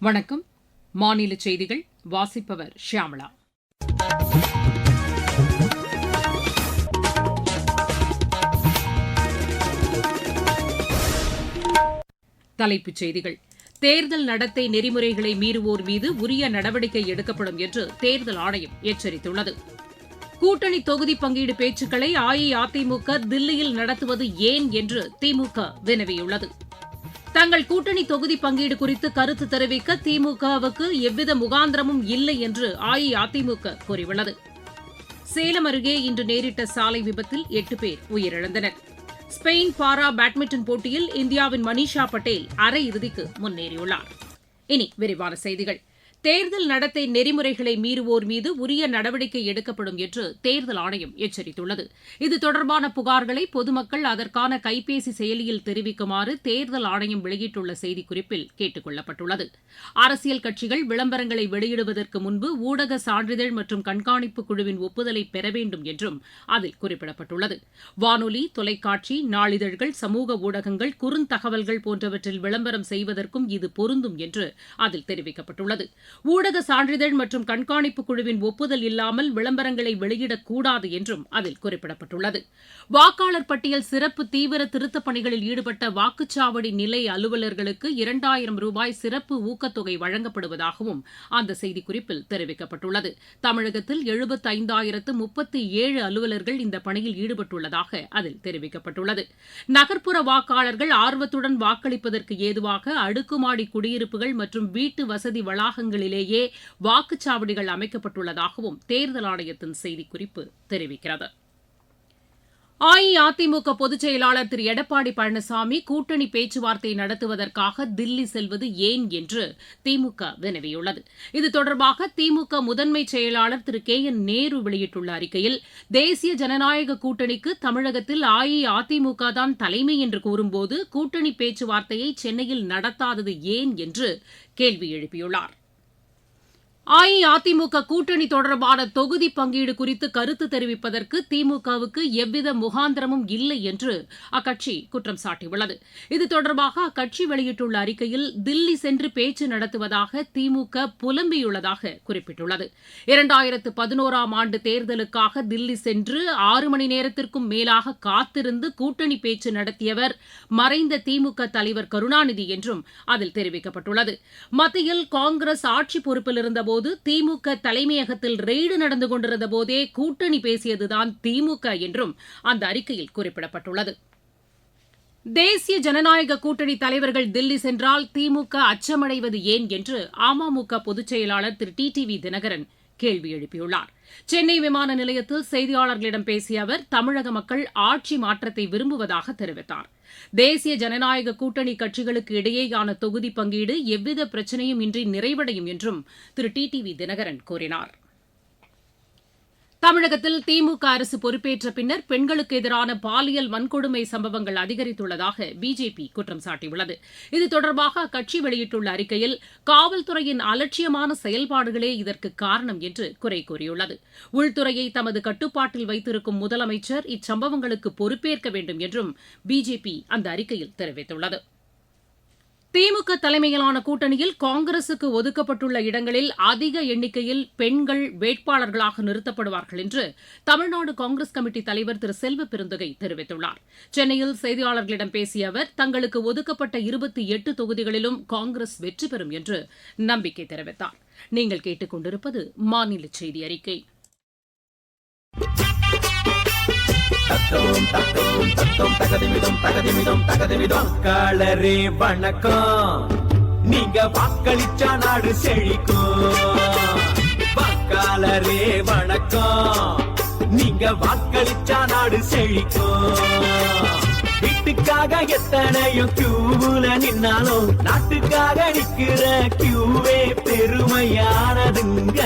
வணக்கம். மாநில செய்திகள் வாசிப்பவர் ஷியாமளா. தலைப்புச் செய்திகள். தேர்தல் நடத்தை நெறிமுறைகளை மீறுவோர் மீது உரிய நடவடிக்கை எடுக்கப்படும் என்று தேர்தல் ஆணையம் எச்சரித்துள்ளது. கூட்டணி தொகுதி பங்கீடு பேச்சுக்களை அஇஅதிமுக தில்லியில் நடத்துவது ஏன் என்று திமுக வினவியுள்ளது. தங்கள் கூட்டணி தொகுதி பங்கீடு குறித்து கருத்து தெரிவிக்க திமுகவுக்கு எவ்வித முகாந்திரமும் இல்லை என்று அஇஅதிமுக கூறியுள்ளது. சேலம் அருகே இன்று நேரிட்ட சாலை விபத்தில் 8 பேர் உயிரிழந்தனர். ஸ்பெயின் பாரா பேட்மிண்டன் போட்டியில் இந்தியாவின் மனிஷா பட்டேல் அரையிறுதிக்கு முன்னேறியுள்ளார். இனி விரிவான செய்திகள். தேர்தல் நடத்தை நெறிமுறைகளை மீறுவோர் மீது உரிய நடவடிக்கை எடுக்கப்படும் என்று தேர்தல் ஆணையம் எச்சரித்துள்ளது. இது தொடர்பான புகார்களை பொதுமக்கள் அதற்கான கைபேசி செயலியில் தெரிவிக்குமாறு தேர்தல் ஆணையம் வெளியிட்டுள்ள செய்திக்குறிப்பில் கேட்டுக் கொள்ளப்பட்டுள்ளது. அரசியல் கட்சிகள் விளம்பரங்களை வெளியிடுவதற்கு முன்பு ஊடக சான்றிதழ் மற்றும் கண்காணிப்பு குழுவின் ஒப்புதலை பெற வேண்டும் என்றும் அதில் குறிப்பிடப்பட்டுள்ளது. வானொலி, தொலைக்காட்சி, நாளிதழ்கள், சமூக ஊடகங்கள், குறுந்தகவல்கள் போன்றவற்றில் விளம்பரம் செய்வதற்கும் இது பொருந்தும் என்று அதில் தெரிவிக்கப்பட்டுள்ளது. ஊடக சான்றிதழ் மற்றும் கண்காணிப்பு குழுவின் ஒப்புதல் இல்லாமல் விளம்பரங்களை வெளியிடக்கூடாது என்றும் அதில் குறிப்பிடப்பட்டுள்ளது. வாக்காளர் பட்டியல் சிறப்பு தீவிர திருத்தப் பணிகளில் ஈடுபட்ட வாக்குச்சாவடி நிலை அலுவலர்களுக்கு 2000 ரூபாய் சிறப்பு ஊக்கத்தொகை வழங்கப்படுவதாகவும் அந்த செய்திக்குறிப்பில் தெரிவிக்கப்பட்டுள்ளது. தமிழகத்தில் 75,037 அலுவலர்கள் இந்த பணியில் ஈடுபட்டுள்ளதாக அதில் தெரிவிக்கப்பட்டுள்ளது. நகர்ப்புற வாக்காளர்கள் ஆர்வத்துடன் வாக்களிப்பதற்கு ஏதுவாக அடுக்குமாடி குடியிருப்புகள் மற்றும் வீட்டு வசதி வளாகங்களிலேயே வாக்குச்சாவடிகள் அமைக்கப்பட்டுள்ளதாகவும் தேர்தல் ஆணையத்தின் செய்திக்குறிப்பு தெரிவிக்கிறது. அஇஅதிமுக பொதுச் செயலாளர் திரு எடப்பாடி பழனிசாமி கூட்டணி பேச்சுவார்த்தை நடத்துவதற்காக தில்லி செல்வது ஏன் என்று திமுக வினவியுள்ளது. இது தொடர்பாக திமுக முதன்மை செயலாளர் திரு KN நேரு வெளியிட்டுள்ள அறிக்கையில், தேசிய ஜனநாயக கூட்டணிக்கு தமிழகத்தில் அஇஅதிமுக தான் தலைமை என்று கூறும்போது கூட்டணி பேச்சுவார்த்தையை சென்னையில் நடத்தாதது ஏன் என்று கேள்வி எழுப்பியுள்ளார். அஇஅதிமுக கூட்டணி தொடர்பான தொகுதி பங்கீடு குறித்து கருத்து தெரிவிப்பதற்கு திமுகவுக்கு எவ்வித முகாந்திரமும் இல்லை என்று அக்கட்சி குற்றம் சாட்டியுள்ளது. இது தொடர்பாக அக்கட்சி வெளியிட்டுள்ள அறிக்கையில், தில்லி சென்று பேச்சு நடத்துவதாக திமுக புலம்பியுள்ளதாக குறிப்பிட்டுள்ளது. 2011ஆம் ஆண்டு தேர்தலுக்காக தில்லி சென்று 6 மணி நேரத்திற்கும் மேலாக காத்திருந்து கூட்டணி பேச்சு நடத்தியவர் மறைந்த திமுக தலைவர் கருணாநிதி என்றும் அதில் தெரிவிக்கப்பட்டுள்ளது. மத்தியில் காங்கிரஸ் ஆட்சி பொறுப்பில் இருந்தபோது திமுக தலைமையகத்தில் ரெய்டு நடந்து கொண்டிருந்த போதே கூட்டணி பேசியதுதான் திமுக என்றும் அந்த அறிக்கையில் குறிப்பிடப்பட்டுள்ளது. தேசிய ஜனநாயக கூட்டணி தலைவர்கள் தில்லி சென்றால் திமுக அச்சமடைவது ஏன் என்று அமமுக பொதுச் செயலாளர் திரு TTV தினகரன் கேள்வி எழுப்பியுள்ளார். சென்னை விமான நிலையத்தில் செய்தியாளர்களிடம் பேசிய அவர், தமிழக மக்கள் ஆட்சி மாற்றத்தை விரும்புவதாக தெரிவித்தார். தேசிய ஜனநாயக கூட்டணி கட்சிகளுக்கு இடையேயான தொகுதி பங்கீடு எவ்வித பிரச்சனையும் இன்றி நிறைவடையும் என்றும் திரு TTV தினகரன் கூறினார். தமிழகத்தில் திமுக அரசு பொறுப்பேற்ற பின்னர் பெண்களுக்கு எதிரான பாலியல் வன்கொடுமை சம்பவங்கள் அதிகரித்துள்ளதாக பிஜேபி குற்றம் சாட்டியுள்ளது. இது தொடர்பாக அக்கட்சி வெளியிட்டுள்ள அறிக்கையில், காவல்துறையின் அலட்சியமான செயல்பாடுகளே இதற்கு காரணம் என்று குறை கூறியுள்ளது. உள்துறையை தமது கட்டுப்பாட்டில் வைத்திருக்கும் முதலமைச்சர் இச்சம்பவங்களுக்கு பொறுப்பேற்க வேண்டும் என்றும் பிஜேபி அந்த அறிக்கையில் தெரிவித்துள்ளது. திமுக தலைமையிலான கூட்டணியில் காங்கிரசுக்கு ஒதுக்கப்பட்டுள்ள இடங்களில் அதிக எண்ணிக்கையில் பெண்கள் வேட்பாளர்களாக நிறுத்தப்படுவார்கள் என்று தமிழ்நாடு காங்கிரஸ் கமிட்டி தலைவர் திரு செல்வ பெருந்தகை தெரிவித்துள்ளார். சென்னையில் செய்தியாளர்களிடம் பேசிய அவர், தங்களுக்கு ஒதுக்கப்பட்ட 28 தொகுதிகளிலும் காங்கிரஸ் வெற்றி பெறும் என்று நம்பிக்கை தெரிவித்தார். நீங்கள் கேட்டுக் கொண்டிருப்பது மாநில செய்தி அறிக்கை. வாக்காளரே வணக்கம், நீங்க வாக்களிச்சா நாடு செழிக்கும். வாக்காளரே வணக்கம், நீங்க வாக்களிச்சா நாடு செழிக்கும். வீட்டுக்காக எத்தனையோ கியூல நின்னாலும் நாட்டுக்காக நிக்கிற கியூவே பெருமையானதுங்க.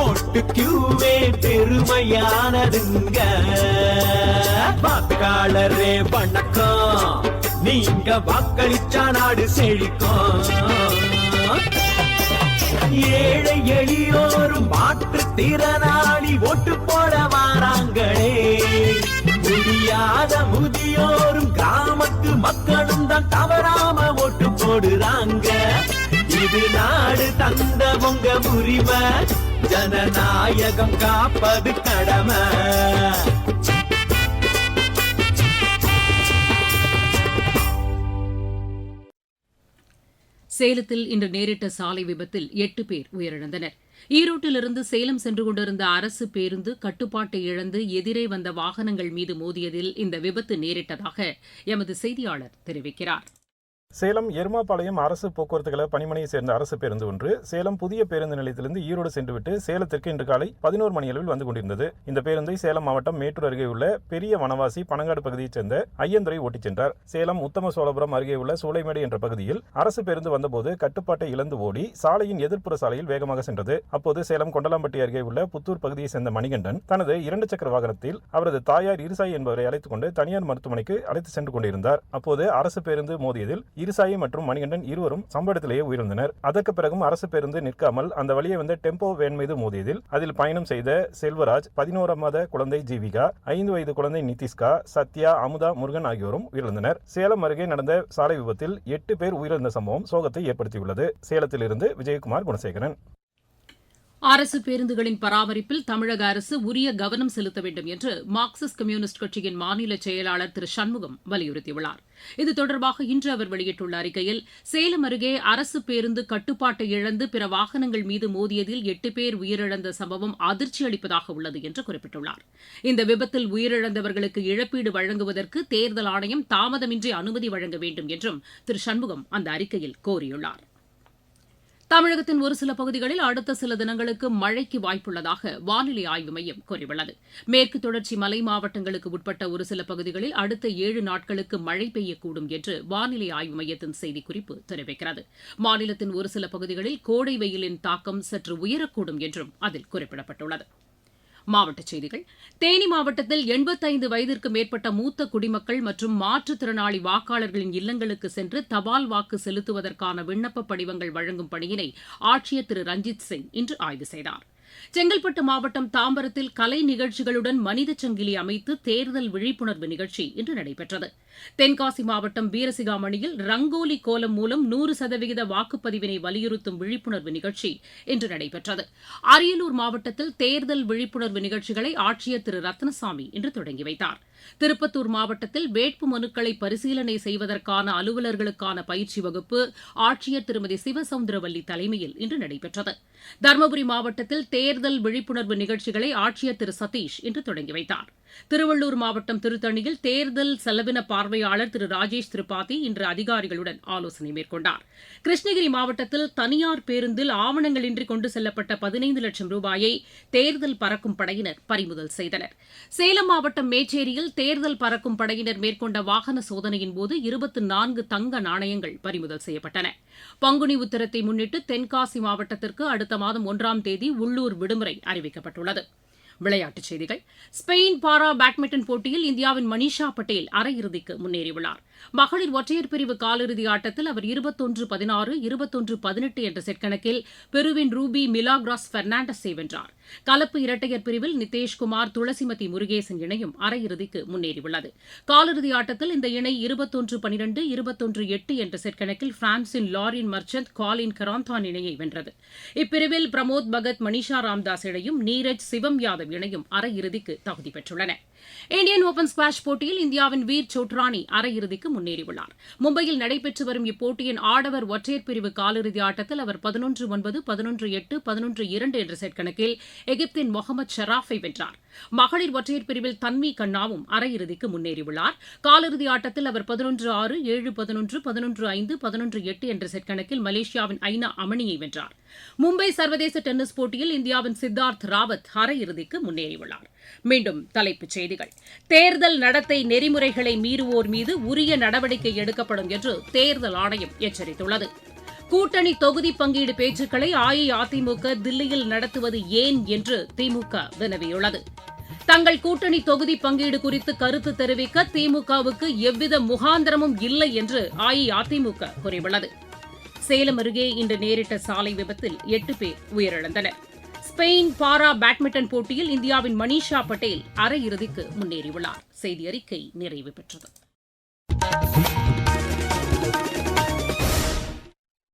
ஓட்டு கியூவே பெருமையானதுங்க. வாக்காளரே வணக்கம், நீங்க வாக்களிச்சா நாடு செழிக்கும். ஏழை எளியோரும் மாற்றுத்திறனாளி ஓட்டு போட வாராங்களே. முடியாத முதியோரும் கிராமத்து மக்களும் தான் தவறாம ஓட்டு போடுறாங்க. இது நாடு தந்த உங்க உரிமை, ஜனநாயகம் காப்பது கடமை. சேலத்தில் இன்று நேரிட்ட சாலை விபத்தில் 8 பேர் உயிரிழந்தனர். ஈரோட்டிலிருந்து சேலம் சென்று கொண்டிருந்த அரசு பேருந்து கட்டுப்பாட்டை இழந்து எதிரே வந்த வாகனங்கள் மீது மோதியதில் இந்த விபத்து நேரிட்டதாக எமது செய்தியாளர் தெரிவிக்கிறார். சேலம் எருமாபாளையம் அரசு போக்குவரத்து கழக பணிமனையை சேர்ந்த அரசு பேருந்து ஒன்று சேலம் புதிய பேருந்து நிலையத்திலிருந்து ஈரோடு சென்றுவிட்டு சேலத்திற்கு இன்று காலை 11 மணி அளவில் வந்து கொண்டிருந்தது. இந்த பேருந்தை சேலம் மாவட்டம் மேட்டூர் அருகே உள்ள பெரிய வனவாசி பனங்காடு பகுதியைச் சேர்ந்த ஐயந்துரை ஓட்டிச் சென்றார். சேலம் உத்தம சோழபுரம் அருகே உள்ள சூளைமேடு என்ற பகுதியில் அரசு பேருந்து வந்தபோது கட்டுப்பாட்டை இழந்து ஓடி சாலையின் எதிர்ப்புற சாலையில் வேகமாக சென்றது. அப்போது சேலம் கொண்டலாம்பட்டி அருகே உள்ள புத்தூர் பகுதியைச் சேர்ந்த மணிகண்டன் தனது 2 சக்கர வாகனத்தில் அவரது தாயார் இருசாய் என்பவரை அழைத்துக் கொண்டு தனியார் மருத்துவமனைக்கு அழைத்து சென்று கொண்டிருந்தார். அப்போது அரசு பேருந்து மோதியதில் இருசாயி மற்றும் மணிகண்டன் இருவரும் சம்பவ இடத்திலேயே உயிரிழந்தனர். அதற்கு பிறகும் அரசு பேருந்து நிற்காமல் அந்த வழியே வந்த டெம்போ வேன் மீது மோதியதில் அதில் பயணம் செய்த செல்வராஜ், 11 மாத குழந்தை ஜீவிகா, 5 வயது குழந்தை நிதிஷ்கா, சத்யா, அமுதா, முருகன் ஆகியோரும் உயிரிழந்தனர். சேலம் அருகே நடந்த சாலை விபத்தில் 8 பேர் உயிரிழந்த சம்பவம் சோகத்தை ஏற்படுத்தியுள்ளது. சேலத்திலிருந்து விஜயகுமார் குணசேகரன். அரசு பேருந்துகளின் பராமரிப்பில் தமிழக அரசு உரிய கவனம் செலுத்த வேண்டும் என்று மார்க்சிஸ்ட் கம்யூனிஸ்ட் கட்சியின் மாநில செயலாளர் திரு சண்முகம் வலியுறுத்தியுள்ளார். இது தொடர்பாக இன்று அவர் வெளியிட்டுள்ள அறிக்கையில், சேலம் அருகே அரசு பேருந்து கட்டுப்பாட்டை இழந்து பிற வாகனங்கள் மீது மோதியதில் 8 பேர் உயிரிழந்த சம்பவம் அதிர்ச்சி அளிப்பதாக உள்ளது என்று குறிப்பிட்டுள்ளார். இந்த விபத்தில் உயிரிழந்தவர்களுக்கு இழப்பீடு வழங்குவதற்கு தேர்தல் ஆணையம் தாமதமின்றி அனுமதி வழங்க வேண்டும் என்றும் திரு சண்முகம் அந்த அறிக்கையில் கோரியுள்ளார். தமிழகத்தின் ஒரு சில பகுதிகளில் அடுத்த சில தினங்களுக்கு மழைக்கு வாய்ப்புள்ளதாக வானிலை ஆய்வு மையம் கூறியுள்ளது. மேற்கு தொடர்ச்சி மலை மாவட்டங்களுக்கு உட்பட்ட ஒரு சில பகுதிகளில் அடுத்த 7 நாட்களுக்கு மழை பெய்யக்கூடும் என்று வானிலை ஆய்வு மையத்தின் செய்திக்குறிப்பு தெரிவிக்கிறது. மாநிலத்தின் ஒரு சில பகுதிகளில் கோடை வெயிலின் தாக்கம் சற்று உயரக்கூடும் என்றும் அதில் குறிப்பிடப்பட்டுள்ளது. மாவட்டச் செய்திகள். தேனி மாவட்டத்தில் 85 வயதிற்கு மேற்பட்ட மூத்த குடிமக்கள் மற்றும் மாற்றுத்திறனாளி வாக்காளர்களின் இல்லங்களுக்கு சென்று தபால் வாக்கு செலுத்துவதற்கான விண்ணப்ப படிவங்கள் வழங்கும் பணியினை ஆட்சியர் திரு ரஞ்சித் சிங் இன்று ஆய்வு செய்தார். செங்கல்பட்டு மாவட்டம் தாம்பரத்தில் கலை நிகழ்ச்சிகளுடன் மனித சங்கிலி அமைத்து தேர்தல் விழிப்புணர்வு நிகழ்ச்சி இன்று நடைபெற்றது. தென்காசி மாவட்டம் வீரசிகாமணியில் ரங்கோலி கோலம் மூலம் 100% வாக்குப்பதிவினை வலியுறுத்தும் விழிப்புணர்வு நிகழ்ச்சி இன்று நடைபெற்றது. அரியலூர் மாவட்டத்தில் தேர்தல் விழிப்புணர்வு நிகழ்ச்சிகளை ஆட்சியர் திரு ரத்னசாமி இன்று தொடங்கி வைத்தார். திருப்பத்தூர் மாவட்டத்தில் வேட்பு மனுக்களை பரிசீலனை செய்வதற்கான அலுவலர்களுக்கான பயிற்சி வகுப்பு ஆட்சியர் திருமதி சிவசவுந்தரவல்லி தலைமையில் இன்று நடைபெற்றது. தருமபுரி மாவட்டத்தில் தேர்தல் விழிப்புணர்வு நிகழ்ச்சிகளை ஆட்சியர் திரு சதீஷ் இன்று தொடங்கி வைத்தார். திருவள்ளூர் மாவட்டம் திருத்தணியில் தேர்தல் செலவின பார்வையாளர் திரு ராஜேஷ் திரிபாதி இன்று அதிகாரிகளுடன் ஆலோசனை மேற்கொண்டார். கிருஷ்ணகிரி மாவட்டத்தில் தனியார் பேருந்தில் ஆவணங்களின்றி கொண்டு செல்லப்பட்ட 15 லட்சம் ரூபாயை தேர்தல் பறக்கும் படையினர் பறிமுதல் செய்தனர். சேலம் மாவட்டம் மேச்சேரியில் தேர்தல் பறக்கும் படையினர் மேற்கொண்ட வாகன சோதனையின்போது 24 தங்க நாணயங்கள் பறிமுதல் செய்யப்பட்டன. பங்குனி உத்திரத்தை முன்னிட்டு தென்காசி மாவட்டத்திற்கு அடுத்த மாதம் 1ஆம் தேதி உள்ளூர் விடுமுறை அறிவிக்கப்பட்டுள்ளது. விளையாட்டுச் செய்திகள். ஸ்பெயின் பாரா பேட்மிண்டன் போட்டியில் இந்தியாவின் மனிஷா பட்டேல் அரையிறுதிக்கு முன்னேறியுள்ளார். மகளிர் ஒற்றையர் பிரிவு காலிறுதி ஆட்டத்தில் அவர் 21-16, 21-18 என்ற செட் கணக்கில் பெருவின் ரூபி மிலாக்ராஸ் பெர்னாண்டஸை வென்றார். கலப்பு இரட்டையர் பிரிவில் நிதேஷ்குமார், துளசிமதி முருகேசன் இணையும் அரையிறுதிக்கு முன்னேறியுள்ளது. காலிறுதி ஆட்டத்தில் இந்த இணை 21-12, 21-8 என்ற செட் கணக்கில் பிரான்சின் லாரின் மர்ச்சன்ட், காலின் கராந்தான் இணையை வென்றது. இப்பிரிவில் பிரமோத் பகத், மனிஷா ராம்தாஸ் இணையும், நீரஜ், சிவம் யாதவ் இணையும் அரையிறுதிக்கு தகுதி பெற்றுள்ளன. இந்தியன் ஓபன் ஸ்குவாஷ் போட்டியில் இந்தியாவின் வீர் சோட்ரானி அரையிறுதிக்கு முன்னேறியுள்ளார். மும்பையில் நடைபெற்று வரும் இப்போட்டியின் ஆடவர் ஒற்றையர் பிரிவு காலிறுதி ஆட்டத்தில் அவர் 11-9, 11-8, 11-2 என்ற செட் கணக்கில் எகிப்தின் முகமது ஷராஃபை வென்றார். மகளிர் ஒற்றையர் பிரிவில் தன்வி கண்ணாவும் அரையிறுதிக்கு முன்னேறியுள்ளார். காலிறுதி ஆட்டத்தில் அவர் 11-6, 7-11, 11-5, 11-8 என்ற செட் கணக்கில் மலேசியாவின் ஐனா அமணியை வென்றார். மும்பை சர்வதேச டென்னிஸ் போட்டியில் இந்தியாவின் சித்தார்த் ராவத் அரையிறுதிக்கு முன்னேறியுள்ளார். மீண்டும் தலைப்புச் செய்திகள். தேர்தல் நடத்தை நெறிமுறைகளை மீறுவோர் மீது உரிய நடவடிக்கை எடுக்கப்படும் என்று தேர்தல் ஆணையம் எச்சரித்துள்ளது. கூட்டணி தொகுதி பங்கீடு பேச்சுக்களை அஇஅதிமுக தில்லியில் நடத்துவது ஏன் என்று திமுக வினவியுள்ளது. தங்கள் கூட்டணி தொகுதி பங்கீடு குறித்து கருத்து தெரிவிக்க திமுகவுக்கு எவ்வித முகாந்திரமும் இல்லை என்று அஇஅதிமுக கூறியுள்ளது. சேலம் அருகே இன்று நேரிட்ட சாலை விபத்தில் 8 பேர் உயிரிழந்தனர். ஸ்பெயின் பாரா பேட்மிண்டன் போட்டியில் இந்தியாவின் மனிஷா பட்டேல் அரையிறுதிக்கு முன்னேறியுள்ளார். செய்தி அறிக்கை நிறைவு பெற்றது.